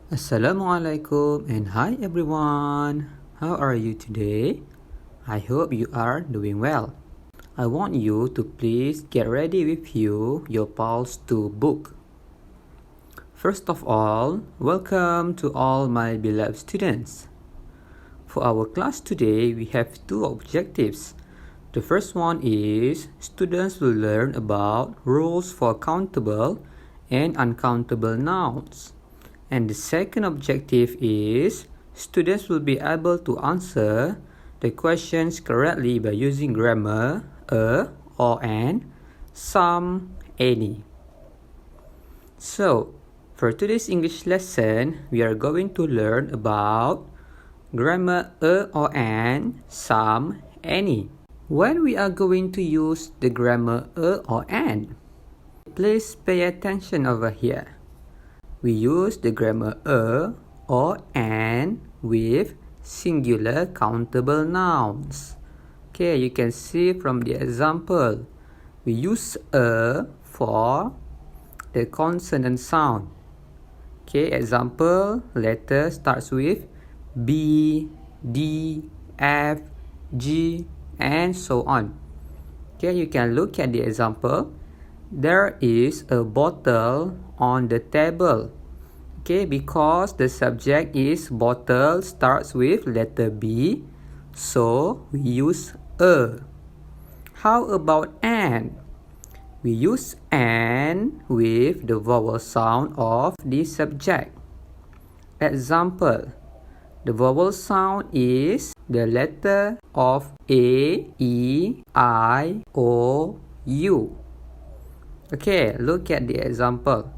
Assalamualaikum and hi everyone. How are you today? I hope you are doing well. I want you to please get ready with your pulse to book. First of all, welcome to all my beloved students. For our class today, we have two objectives. The first one is students will learn about rules for countable and uncountable nouns. And the second objective is students will be able to answer the questions correctly by using grammar, a, or an, some, any. So, for today's English lesson, we are going to learn about grammar a or an, some, any. When we are going to use the grammar a or an, please pay attention over here. We use the grammar a or an with singular countable nouns. Okay, you can see from the example. We use a for the consonant sound. Okay, example, letter starts with B, D, F, G, and so on. Okay, you can look at the example. There is a bottle on the table. Okay, because the subject is bottle starts with letter B, so we use a. How about an? We use an with the vowel sound of the subject. Example, the vowel sound is the letter of A, E, I, O, U. Okay, look at the example.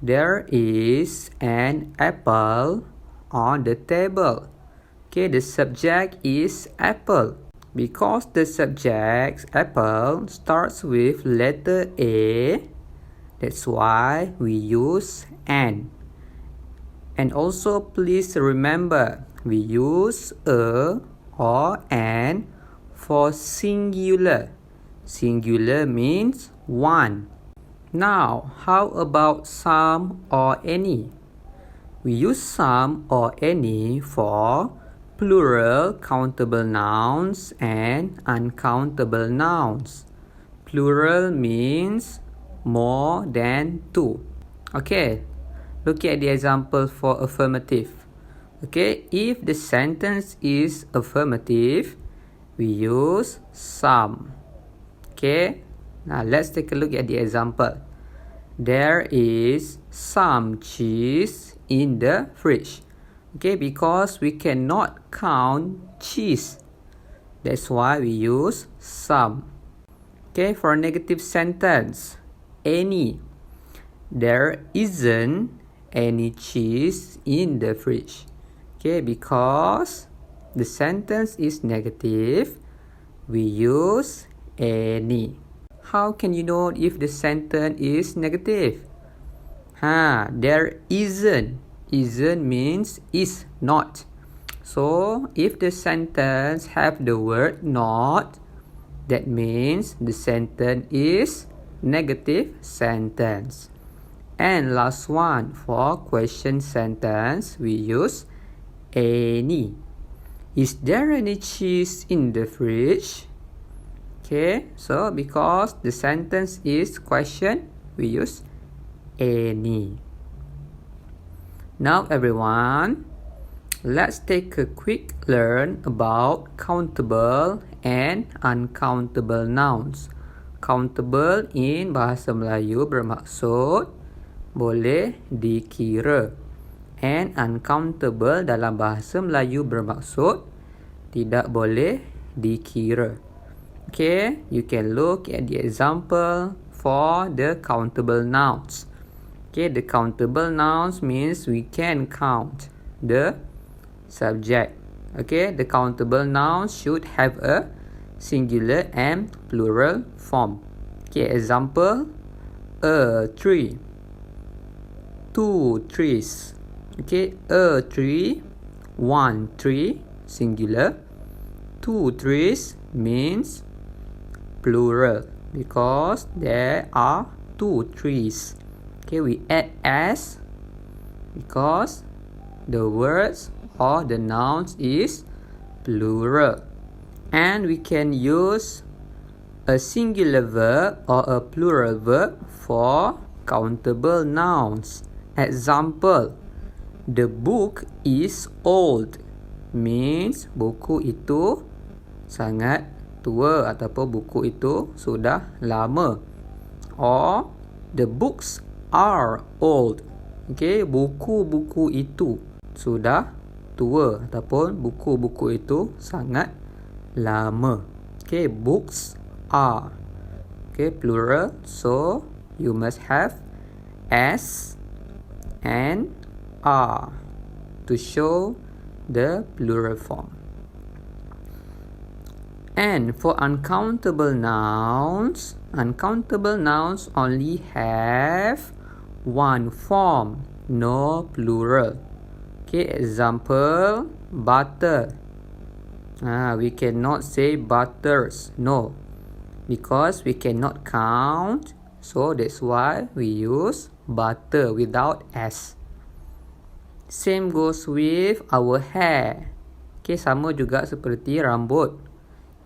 There is an apple on the table. Okay, the subject is apple. Because the subject apple starts with letter A, that's why we use an. And also please remember, we use a or an for singular. Singular means one. Now, how about some or any? We use some or any for plural countable nouns and uncountable nouns. Plural means more than two. Okay, look at the example for affirmative. Okay, if the sentence is affirmative, we use some. Okay, now let's take a look at the example. There is some cheese in the fridge. Okay, because we cannot count cheese. That's why we use some. Okay, for a negative sentence, any. There isn't any cheese in the fridge. Okay, because the sentence is negative, we use any. How can you know if the sentence is negative? There isn't. Isn't means is not. So, if the sentence have the word not, that means the sentence is negative sentence. And last one, for question sentence, we use any. Is there any cheese in the fridge? Okay, so because the sentence is question, we use any. Now everyone, let's take a quick learn about countable and uncountable nouns. Countable in bahasa Melayu bermaksud boleh dikira. And uncountable dalam bahasa Melayu bermaksud tidak boleh dikira. Okay, you can look at the example for the countable nouns. Okay, the countable nouns means we can count the subject. Okay, the countable nouns should have a singular and plural form. Okay, example, a tree, two trees. Okay, a tree, one tree, singular. Two trees means plural because there are two trees. Okay, we add s because the words or the nouns is plural. And we can use a singular verb or a plural verb for countable nouns. Example, the book is old means buku itu sangat tua ataupun buku itu sudah lama. Or the books are old. Okay, buku-buku itu sudah tua ataupun buku-buku itu sangat lama. Okay, books are. Okay, plural. So you must have s and are to show the plural form. And for uncountable nouns only have one form, no plural. Okay, example, butter. We cannot say butters, no, because we cannot count. So that's why we use butter without s. Same goes with our hair. Okay, sama juga seperti rambut.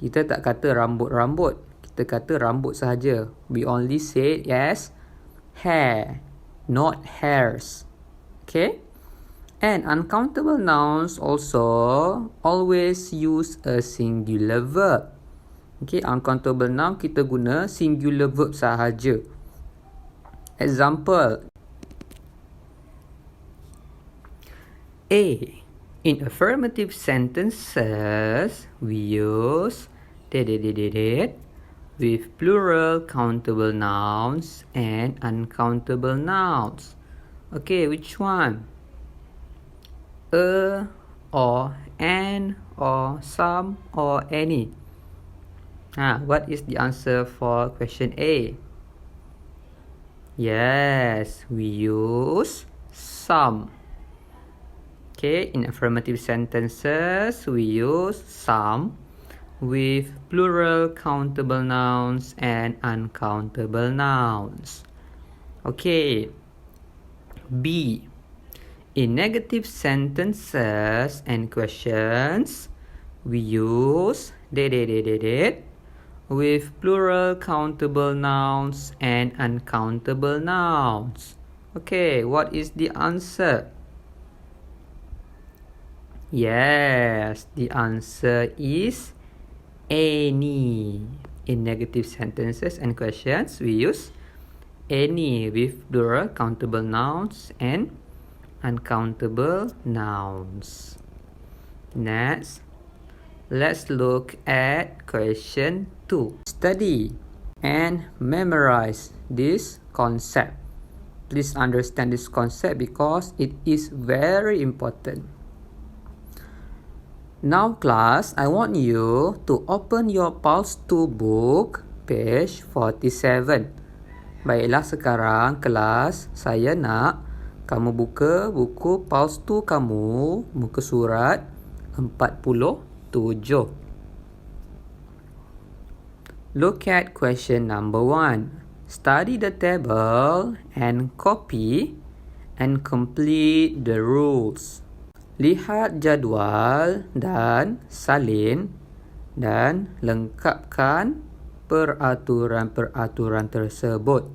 Kita tak kata rambut-rambut. Kita kata rambut sahaja. We only say as hair, not hairs. Okay? And uncountable nouns also always use a singular verb. Okay, uncountable noun kita guna singular verb sahaja. Example, A. In affirmative sentences, we use with plural countable nouns and uncountable nouns. Okay, which one? A or an or some or any. What is the answer for question A? Yes, we use some. Okay, in affirmative sentences, we use some with plural countable nouns and uncountable nouns. Okay, B. In negative sentences and questions, we use with plural countable nouns and uncountable nouns. Okay, what is the answer? Yes, the answer is any. In negative sentences and questions, we use any with plural countable nouns and uncountable nouns. Next, let's look at question 2. Study and memorize this concept. Please understand this concept because it is very important. Now class, I want you to open your Pulse 2 book, page 47. Baiklah sekarang kelas, saya nak kamu buka buku Pulse 2 kamu, muka surat 47. Look at question number 1. Study the table and copy and complete the rules. Lihat jadual dan salin dan lengkapkan peraturan-peraturan tersebut.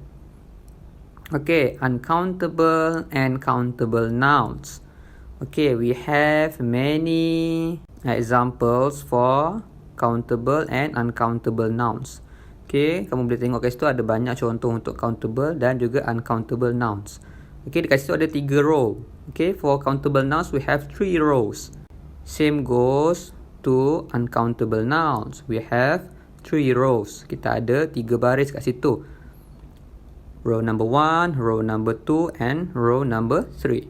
Okay, uncountable and countable nouns. Okay, we have many examples for countable and uncountable nouns. Okay, kamu boleh tengok kat situ ada banyak contoh untuk countable dan juga uncountable nouns. Okay, dekat situ ada 3 row. Okay, for countable nouns, we have 3 rows. Same goes to uncountable nouns. We have 3 rows. Kita ada 3 baris kat situ. Row number 1, row number 2, and row number 3.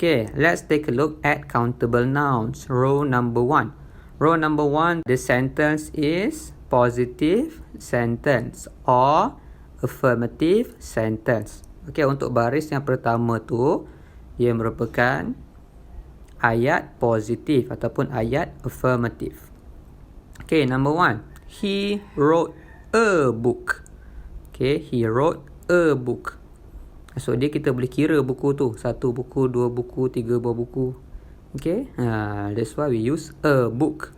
Okay, let's take a look at countable nouns. Row number 1. Row number 1, the sentence is positive sentence or affirmative sentence. Okay, untuk baris yang pertama tu, ia merupakan ayat positif ataupun ayat affirmative. Okay, number 1. He wrote a book. Okay, he wrote a book. So dia kita boleh kira buku tu, 1 buku, 2 buku, 3 buah buku. Okay, that's why we use a book.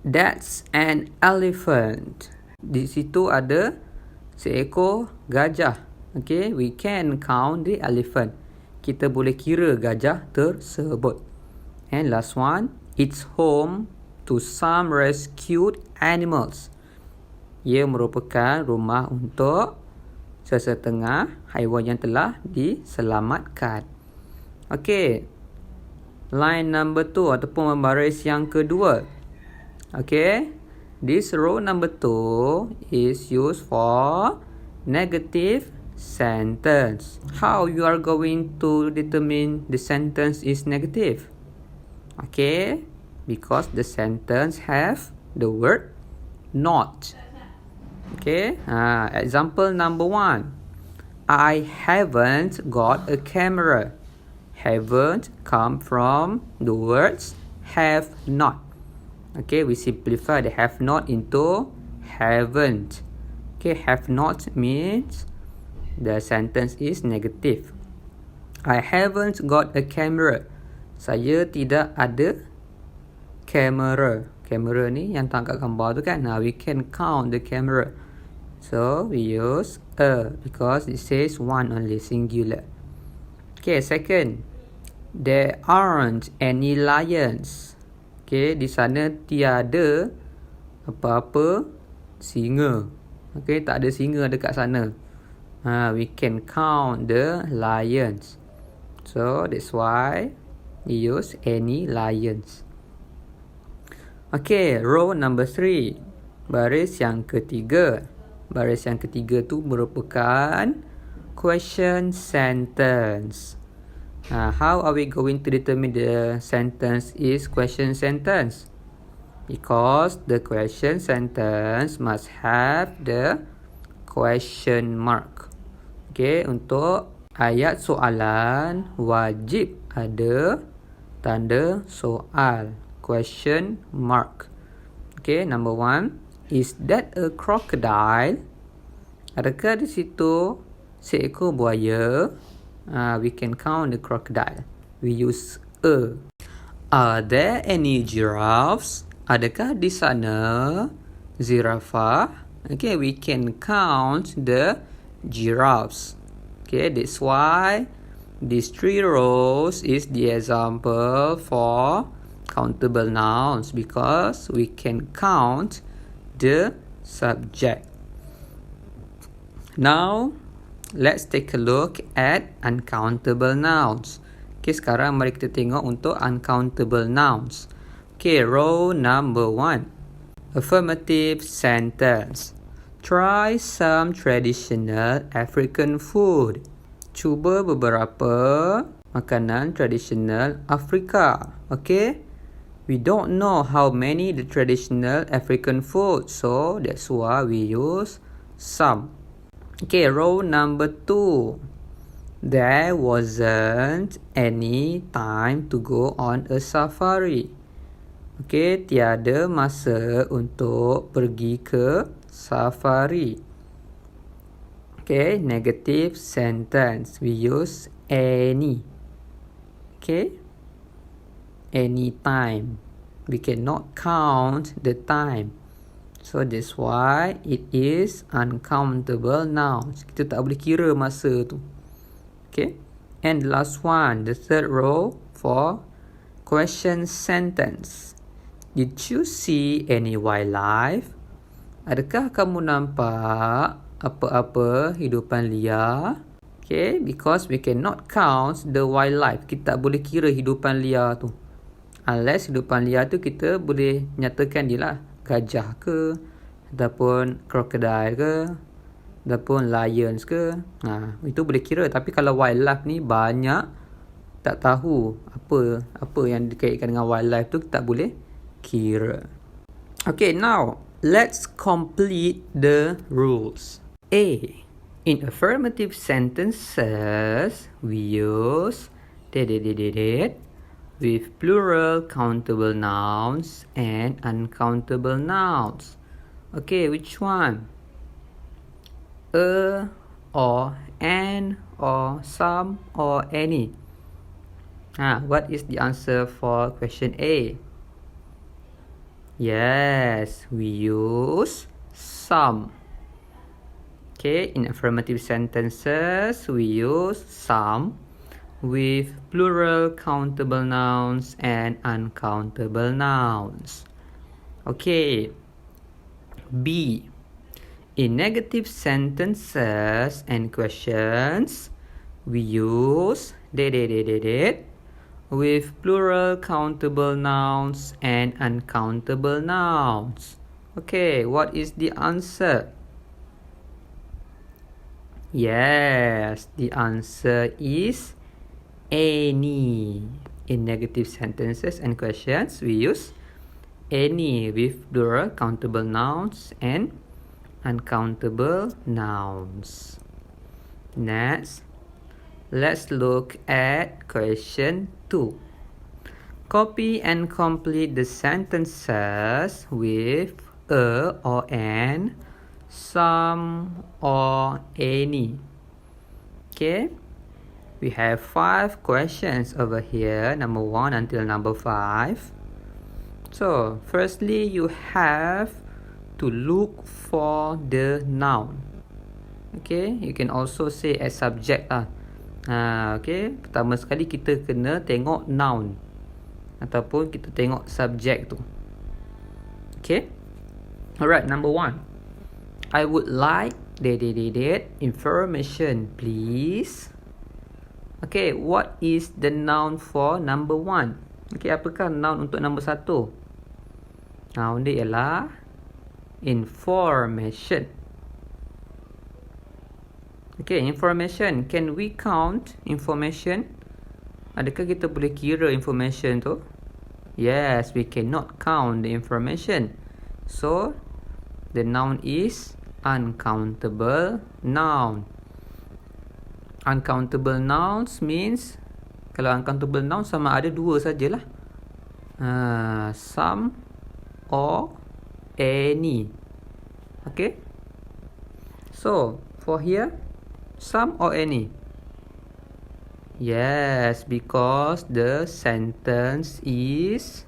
That's an elephant. Di situ ada seekor gajah. Okay, we can count the elephant. Kita boleh kira gajah tersebut. And last one, it's home to some rescued animals. Ia merupakan rumah untuk sesetengah haiwan yang telah diselamatkan. Okay, line number 2 ataupun membaris yang kedua. Okay, this row number 2 is used for negative sentence. How you are going to determine the sentence is negative? Okay, because the sentence have the word not. Okay, example number 1. I haven't got a camera. Haven't come from the words have not. Okay, we simplify the have not into haven't. Okay, have not means the sentence is negative. I haven't got a camera. Saya tidak ada kamera. Kamera ni yang tangkap gambar tu kan. We can count the camera. So, we use a because it says one only, singular. Okay, second. There aren't any lions. Okay, di sana tiada apa-apa singa. Okay, tak ada singa dekat sana. We can count the lions. So, that's why we use any lions. Okay, row number 3. Baris yang ketiga. Baris yang ketiga tu merupakan question sentence. How are we going to determine the sentence is question sentence? Because the question sentence must have the question mark. Okay, untuk ayat soalan wajib ada tanda soal, question mark. Okay, number 1. Is that a crocodile? Adakah di situ seekor buaya? We can count the crocodile. We use a. Are there any giraffes? Adakah di sana zirafah? Okay, we can count the giraffes. Okay, that's why these 3 rows is the example for countable nouns because we can count the subject. Now, let's take a look at uncountable nouns. Okay, sekarang mari kita tengok untuk uncountable nouns. Okay, row number 1. Affirmative sentence. Try some traditional African food. Cuba beberapa makanan tradisional Afrika. Okay, we don't know how many the traditional African food, so that's why we use some. Okay, row number 2. There wasn't any time to go on a safari. Okay, tiada masa untuk pergi ke safari. Okay, negative sentence. We use any. Okay, any time. We cannot count the time. So that's why it is uncountable nouns. Kita tak boleh kira masa tu. Okay. And the last one, the third row for question sentence. Did you see any wildlife? Adakah kamu nampak apa-apa hidupan liar? Okay, because we cannot count the wildlife. Kita tak boleh kira hidupan liar tu. Unless hidupan liar tu kita boleh nyatakan dia lah. Gajah ke, ataupun crocodile ke, ataupun lions ke. Itu boleh kira. Tapi kalau wildlife ni banyak tak tahu apa yang dikaitkan dengan wildlife tu, kita tak boleh kira. Okay, now let's complete the rules. A. In affirmative sentences, we use with plural countable nouns and uncountable nouns. Okay, which one? A or an or some or any. What is the answer for question A? Yes, we use some. Okay, in affirmative sentences, we use some with plural countable nouns and uncountable nouns. Okay, B. In negative sentences and questions, we use with plural countable nouns and uncountable nouns. Okay, what is the answer? Yes, the answer is any. In negative sentences and questions, we use any with plural countable nouns and uncountable nouns. Next, let's look at question 2. Copy and complete the sentences with a or an, some or any. Okay, we have 5 questions over here, number 1 until number 5. So, firstly, you have to look for the noun. Okay, you can also say as subject lah. Okay, pertama sekali kita kena tengok noun ataupun kita tengok subject tu. Okay, alright, number 1. I would like information, please. Okay, what is the noun for number 1? Okay, apakah noun untuk number 1? Noun dia ialah information. Okay, information. Can we count information? Adakah kita boleh kira information tu? Yes, we cannot count the information. So, the noun is uncountable noun. Uncountable nouns means, kalau uncountable noun sama ada 2 sajalah. Some or any. Okay. So, for here, some or any. Yes, because the sentence is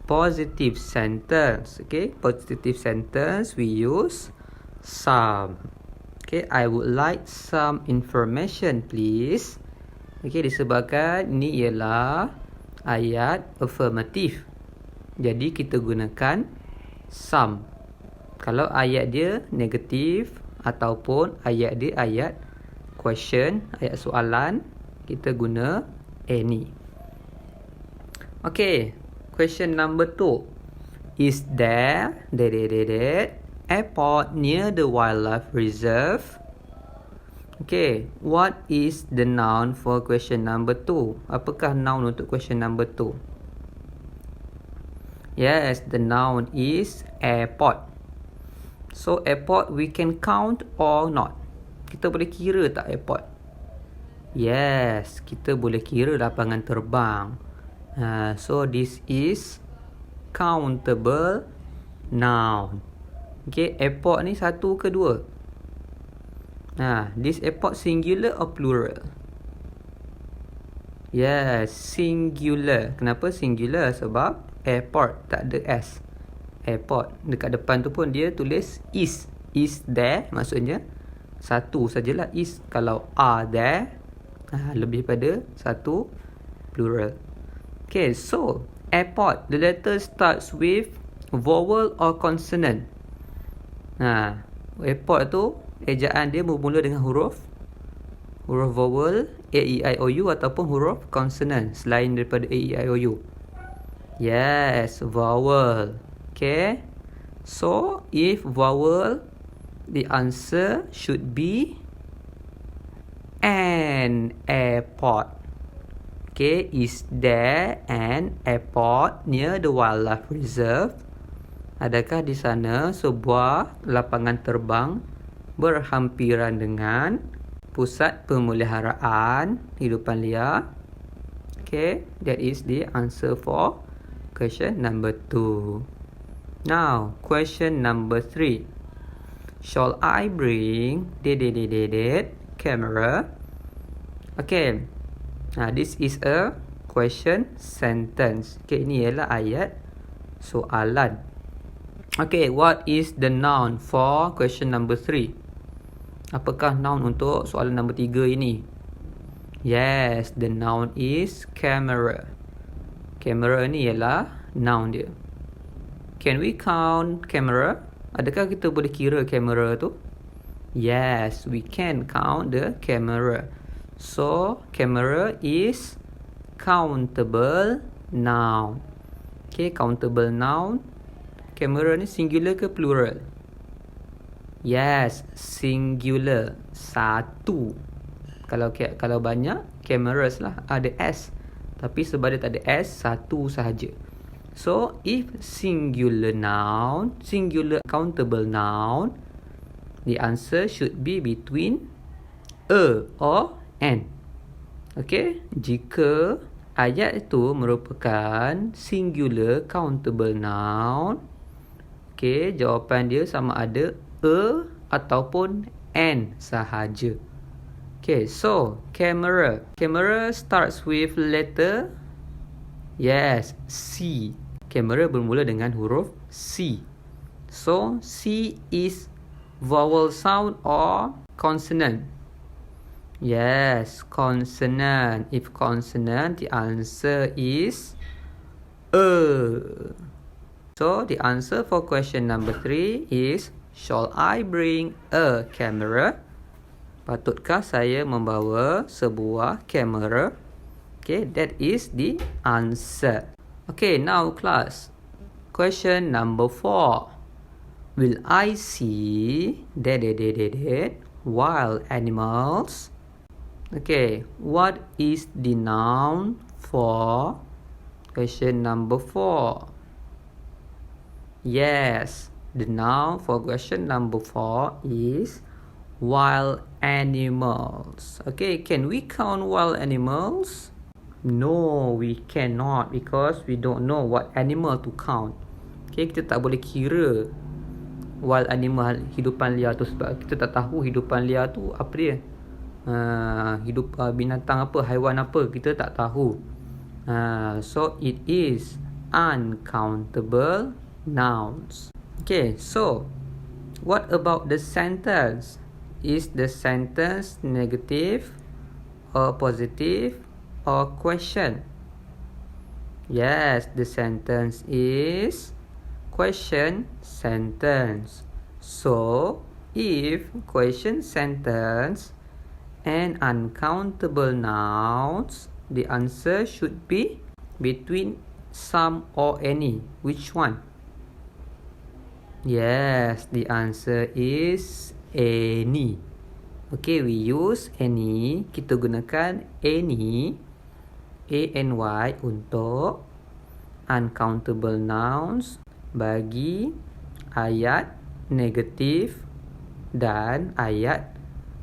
positive sentence. Okay, positive sentence, we use some. Okay, I would like some information, please. Okay, disebabkan ini ialah ayat affirmative, jadi kita gunakan some. Kalau ayat dia negatif ataupun ayat dia ayat question, ayat soalan, kita guna any. Okay, question number 2. Is there airport near the wildlife reserve? Okay, what is the noun for question number 2? Apakah noun untuk question number 2? Yes, the noun is airport. So, airport we can count or not? Kita boleh kira tak airport? Yes, kita boleh kira lapangan terbang. So, this is countable noun. Okay, airport ni 1 ke 2? This airport singular or plural? Yes, singular. Kenapa singular? Sebab airport tak ada S. Airport. Dekat depan tu pun dia tulis is. Is there, maksudnya 1 sajalah is. Kalau are there, lebih pada 1, plural. Okay, so airport, the letter starts with vowel or consonant. Airport tu ejaan dia bermula dengan huruf vowel A, E, I, O, U ataupun huruf consonant selain daripada A, E, I, O, U. Yes, vowel. Okay, so if vowel, the answer should be an airport. Okay, is there an airport near the wildlife reserve? Adakah di sana sebuah lapangan terbang berhampiran dengan pusat pemeliharaan hidupan liar? Okay, that is the answer for question number 2. Now, question number 3. Shall I bring camera? Okay. This is a question sentence. Okay, ini ialah ayat soalan. Okay, what is the noun for question number 3? Apakah noun untuk soalan nombor 3 ini? Yes, the noun is camera. Camera ni ialah noun dia. Can we count camera? Adakah kita boleh kira kamera tu? Yes, we can count the camera. So, camera is countable noun. Okay, countable noun. Kamera ni singular ke plural? Yes, singular. Satu. Kalau banyak, cameras lah. Ada S. Tapi sebab dia tak ada S, satu sahaja. So, if singular noun, singular countable noun, the answer should be between a or an. Okay, jika ayat itu merupakan singular countable noun, okay, jawapan dia sama ada a ataupun an sahaja. Okay, so camera. Camera starts with letter, yes, C. Camera bermula dengan huruf C. So, C is vowel sound or consonant? Yes, consonant. If consonant, the answer is a. So, the answer for question number 3 is, shall I bring a camera? Patutkah saya membawa sebuah kamera? Okay, that is the answer. Okay, now class. Question number 4. Will I see wild animals? Okay, what is the noun for question number 4? Yes, the noun for question number 4 is wild animals. Okay, can we count wild animals? No, we cannot because we don't know what animal to count. Okay, kita tak boleh kira wild animal, hidupan liar tu, sebab kita tak tahu hidupan liar tu apa dia. Binatang apa, haiwan apa, kita tak tahu. So it is uncountable nouns. Okay, so what about the sentence? Is the sentence negative or positive or question? Yes, the sentence is question sentence. So, if question sentence and uncountable nouns, the answer should be between some or any. Which one? Yes, the answer is any. Okay, we use any. Kita gunakan any, A-N-Y, untuk uncountable nouns bagi ayat negatif dan ayat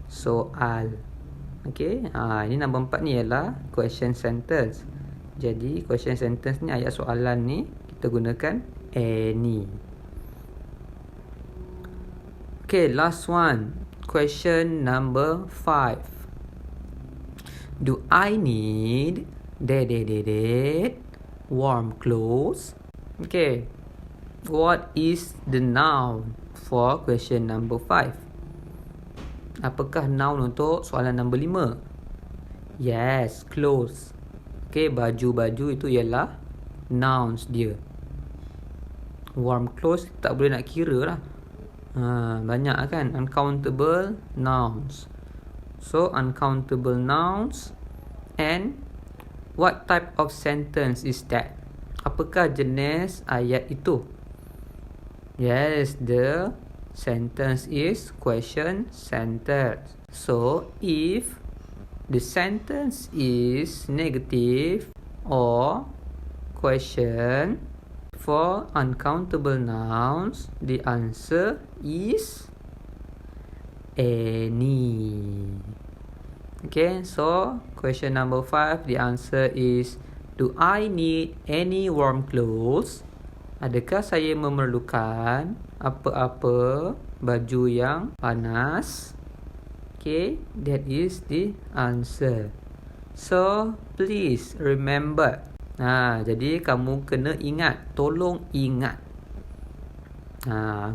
soal. Okay, ini nombor 4 ni ialah question sentence. Jadi, question sentence ni, ayat soalan ni, kita gunakan any. Okay, last one. Question number 5. Do I need warm clothes? Okay. What is the noun for question number 5? Apakah noun untuk soalan number 5? Yes, clothes. Okay, baju-baju itu ialah nouns dia. Warm clothes tak boleh nak kira lah. Banyak kan uncountable nouns. So uncountable nouns. And what type of sentence is that? Apakah jenis ayat itu? Yes, the sentence is question sentence. So if the sentence is negative or question, for uncountable nouns, the answer is any. Okay, so question number 5, the answer is, do I need any warm clothes? Adakah saya memerlukan apa-apa baju yang panas. Okay, that is the answer. So, please remember. Jadi kamu kena ingat. Tolong ingat.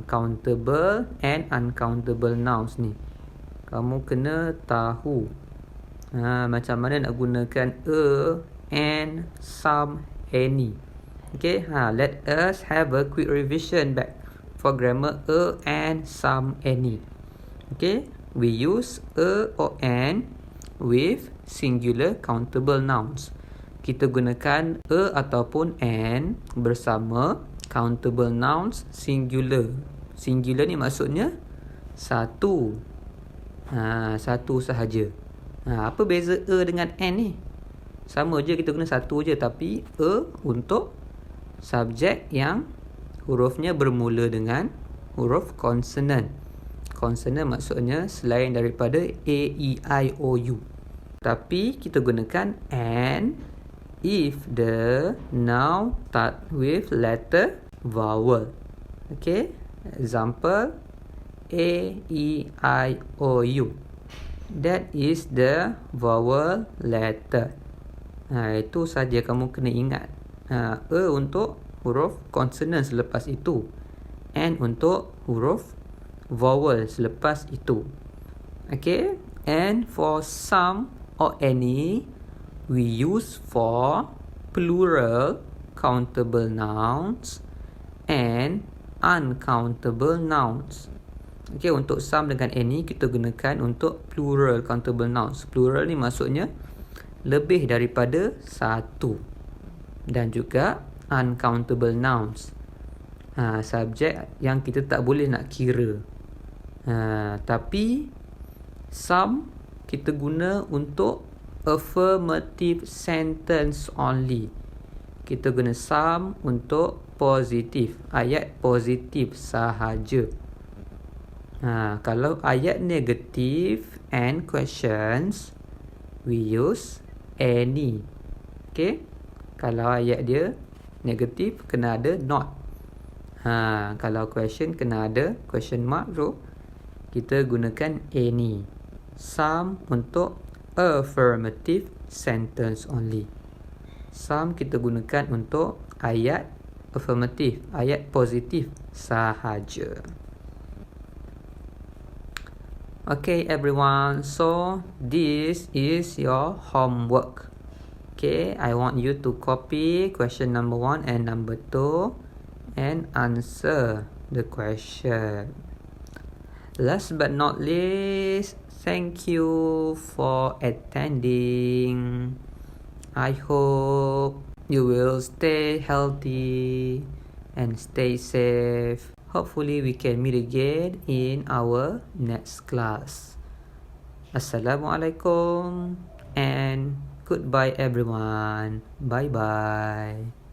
Countable and uncountable nouns ni. Kamu kena tahu. Macam mana nak gunakan a, and, some, any. Okay, let us have a quick revision back for grammar a, and, some, any. Okay, we use a or an with singular countable nouns. Kita gunakan a ataupun an bersama countable nouns singular. Singular ni maksudnya satu. Satu sahaja. Apa beza a dengan an ni? Sama je, kita guna satu je, tapi a untuk subjek yang hurufnya bermula dengan huruf consonant. Consonant maksudnya selain daripada a, e, i, o, u. Tapi kita gunakan an if the noun start with letter vowel. Okay, example a, e, i, o, u. That is the vowel letter. Itu saja kamu kena ingat. A untuk huruf consonant selepas itu, and untuk huruf vowel selepas itu. Okay, and for some or any, we use for plural countable nouns and uncountable nouns. Okay, untuk some dengan any kita gunakan untuk plural countable nouns. Plural ni maksudnya lebih daripada satu. Dan juga uncountable nouns, subjek yang kita tak boleh nak kira. Tapi some kita guna untuk affirmative sentence only. Kita guna some untuk positif, ayat positif sahaja. Kalau ayat negatif and questions, we use any. Okay, kalau ayat dia negatif kena ada not. Kalau question kena ada question mark, so kita gunakan any. Some untuk affirmative sentence only. Some kita gunakan untuk ayat affirmative, ayat positif sahaja. Okay everyone, so this is your homework. Okay, I want you to copy question number 1 and number 2 and answer the question. Last but not least, thank you for attending. I hope you will stay healthy and stay safe. Hopefully we can meet again in our next class. Assalamualaikum and goodbye everyone. Bye bye.